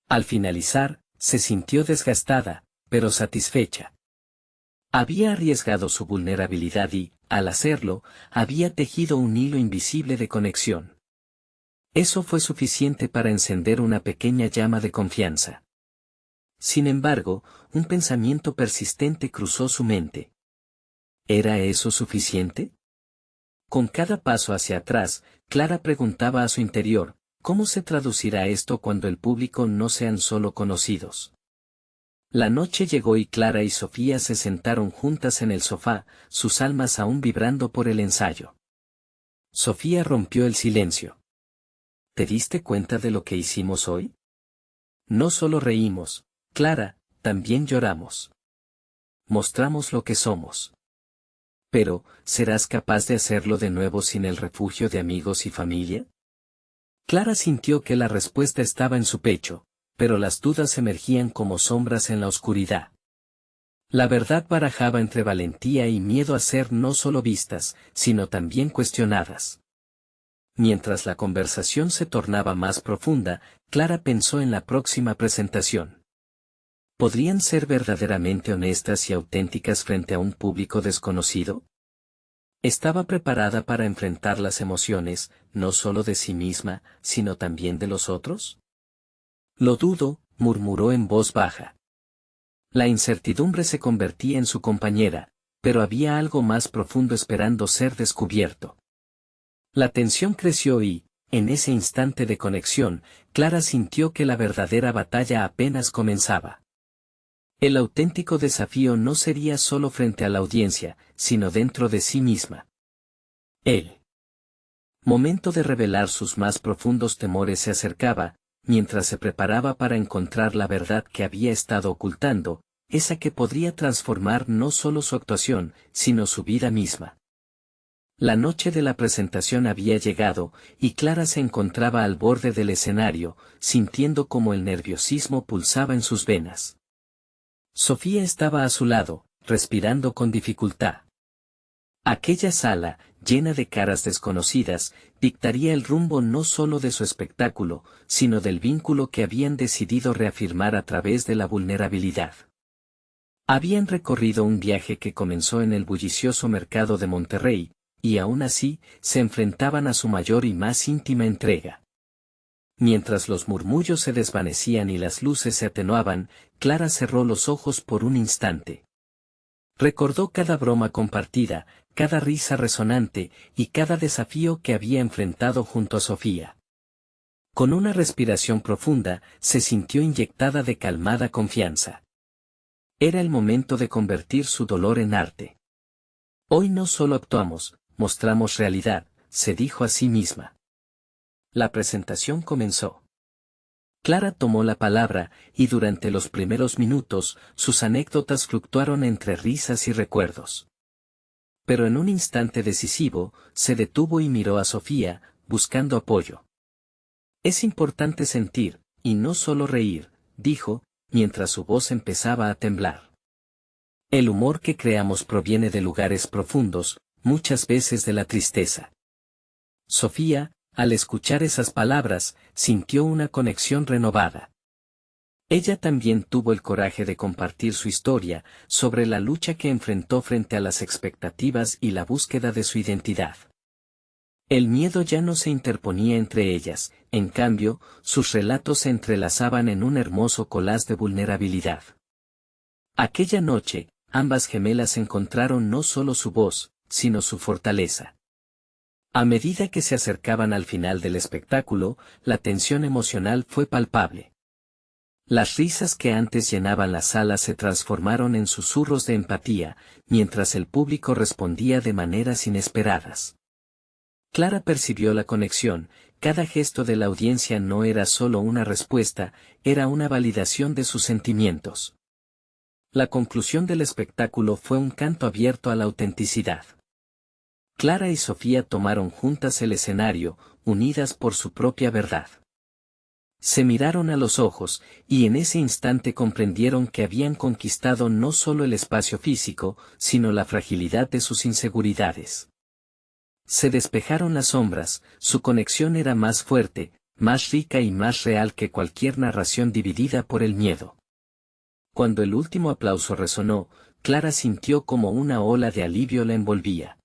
Al finalizar, se sintió desgastada, pero satisfecha. Había arriesgado su vulnerabilidad y, al hacerlo, había tejido un hilo invisible de conexión. Eso fue suficiente para encender una pequeña llama de confianza. Sin embargo, un pensamiento persistente cruzó su mente. ¿Era eso suficiente? Con cada paso hacia atrás, Clara preguntaba a su interior, ¿cómo se traducirá esto cuando el público no sean solo conocidos? La noche llegó y Clara y Sofía se sentaron juntas en el sofá, sus almas aún vibrando por el ensayo. Sofía rompió el silencio. ¿Te diste cuenta de lo que hicimos hoy? No solo reímos, Clara, también lloramos. mostramos lo que somos. Pero, ¿serás capaz de hacerlo de nuevo sin el refugio de amigos y familia? Clara sintió que la respuesta estaba en su pecho, pero las dudas emergían como sombras en la oscuridad. La verdad barajaba entre valentía y miedo a ser no solo vistas, sino también cuestionadas. Mientras la conversación se tornaba más profunda, Clara pensó en la próxima presentación. ¿Podrían ser verdaderamente honestas y auténticas frente a un público desconocido? Estaba preparada para enfrentar las emociones, no solo de sí misma, sino también de los otros. Lo dudo, murmuró en voz baja. La incertidumbre se convertía en su compañera, pero había algo más profundo esperando ser descubierto. La tensión creció y, en ese instante de conexión, Clara sintió que la verdadera batalla apenas comenzaba. El auténtico desafío no sería solo frente a la audiencia, sino dentro de sí misma. El momento de revelar sus más profundos temores se acercaba, mientras se preparaba para encontrar la verdad que había estado ocultando, esa que podría transformar no solo su actuación, sino su vida misma. La noche de la presentación había llegado, y Clara se encontraba al borde del escenario, sintiendo como el nerviosismo pulsaba en sus venas. Sofía estaba a su lado, respirando con dificultad. Aquella sala, llena de caras desconocidas, dictaría el rumbo no solo de su espectáculo, sino del vínculo que habían decidido reafirmar a través de la vulnerabilidad. Habían recorrido un viaje que comenzó en el bullicioso mercado de Monterrey, y aún así, se enfrentaban a su mayor y más íntima entrega. Mientras los murmullos se desvanecían y las luces se atenuaban, Clara cerró los ojos por un instante. Recordó cada broma compartida, cada risa resonante, y cada desafío que había enfrentado junto a Sofía. Con una respiración profunda, se sintió inyectada de calmada confianza. Era el momento de convertir su dolor en arte. Hoy no solo actuamos, mostramos realidad, se dijo a sí misma. La presentación comenzó. Clara tomó la palabra, y durante los primeros minutos, sus anécdotas fluctuaron entre risas y recuerdos. Pero en un instante decisivo, se detuvo y miró a Sofía, buscando apoyo. Es importante sentir, y no solo reír, dijo, mientras su voz empezaba a temblar. El humor que creamos proviene de lugares profundos, muchas veces de la tristeza. Sofía, al escuchar esas palabras, sintió una conexión renovada. Ella también tuvo el coraje de compartir su historia, sobre la lucha que enfrentó frente a las expectativas y la búsqueda de su identidad. El miedo ya no se interponía entre ellas, en cambio, sus relatos se entrelazaban en un hermoso collage de vulnerabilidad. Aquella noche, ambas gemelas encontraron no solo su voz, sino su fortaleza. A medida que se acercaban al final del espectáculo, la tensión emocional fue palpable. Las risas que antes llenaban la sala se transformaron en susurros de empatía, mientras el público respondía de maneras inesperadas. Clara percibió la conexión, cada gesto de la audiencia no era solo una respuesta, era una validación de sus sentimientos. La conclusión del espectáculo fue un canto abierto a la autenticidad. Clara y Sofía tomaron juntas el escenario, unidas por su propia verdad. Se miraron a los ojos, y en ese instante comprendieron que habían conquistado no solo el espacio físico, sino la fragilidad de sus inseguridades. Se despejaron las sombras, su conexión era más fuerte, más rica y más real que cualquier narración dividida por el miedo. Cuando el último aplauso resonó, Clara sintió como una ola de alivio la envolvía.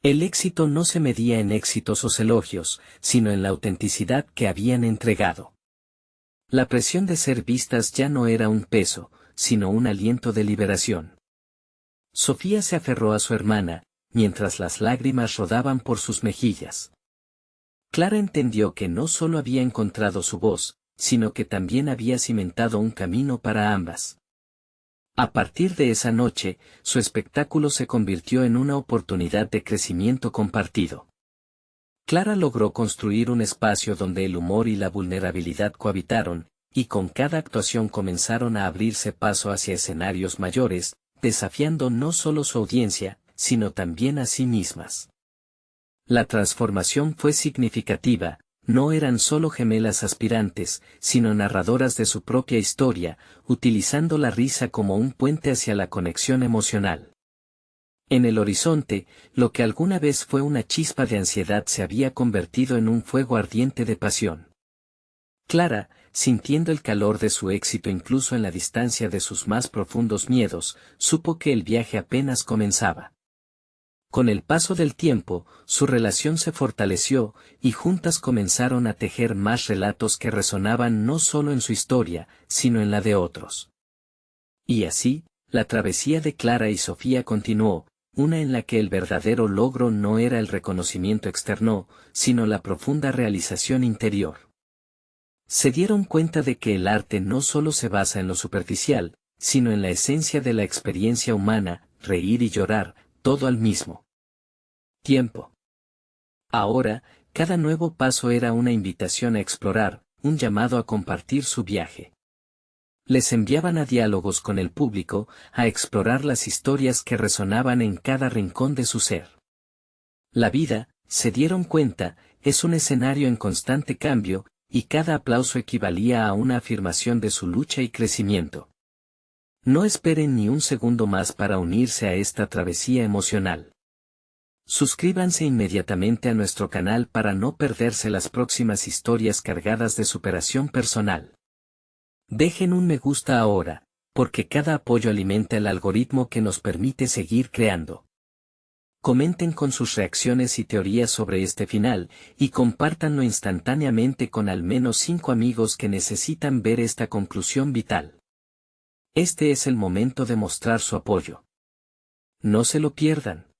El éxito no se medía en éxitos o elogios, sino en la autenticidad que habían entregado. La presión de ser vistas ya no era un peso, sino un aliento de liberación. Sofía se aferró a su hermana, mientras las lágrimas rodaban por sus mejillas. Clara entendió que no solo había encontrado su voz, sino que también había cimentado un camino para ambas. A partir de esa noche, su espectáculo se convirtió en una oportunidad de crecimiento compartido. Clara logró construir un espacio donde el humor y la vulnerabilidad cohabitaron, y con cada actuación comenzaron a abrirse paso hacia escenarios mayores, desafiando no solo su audiencia, sino también a sí mismas. La transformación fue significativa, no eran solo gemelas aspirantes, sino narradoras de su propia historia, utilizando la risa como un puente hacia la conexión emocional. En el horizonte, lo que alguna vez fue una chispa de ansiedad se había convertido en un fuego ardiente de pasión. Clara, sintiendo el calor de su éxito incluso en la distancia de sus más profundos miedos, supo que el viaje apenas comenzaba. Con el paso del tiempo, su relación se fortaleció, y juntas comenzaron a tejer más relatos que resonaban no solo en su historia, sino en la de otros. Y así, la travesía de Clara y Sofía continuó, una en la que el verdadero logro no era el reconocimiento externo, sino la profunda realización interior. Se dieron cuenta de que el arte no solo se basa en lo superficial, sino en la esencia de la experiencia humana, reír y llorar, todo al mismo tiempo. Ahora, cada nuevo paso era una invitación a explorar, un llamado a compartir su viaje. Les enviaban a diálogos con el público, a explorar las historias que resonaban en cada rincón de su ser. La vida, se dieron cuenta, es un escenario en constante cambio, y cada aplauso equivalía a una afirmación de su lucha y crecimiento. No esperen ni un segundo más para unirse a esta travesía emocional. Suscríbanse inmediatamente a nuestro canal para no perderse las próximas historias cargadas de superación personal. Dejen un me gusta ahora, porque cada apoyo alimenta el algoritmo que nos permite seguir creando. Comenten con sus reacciones y teorías sobre este final, y compártanlo instantáneamente con al menos 5 amigos que necesitan ver esta conclusión vital. Este es el momento de mostrar su apoyo. No se lo pierdan.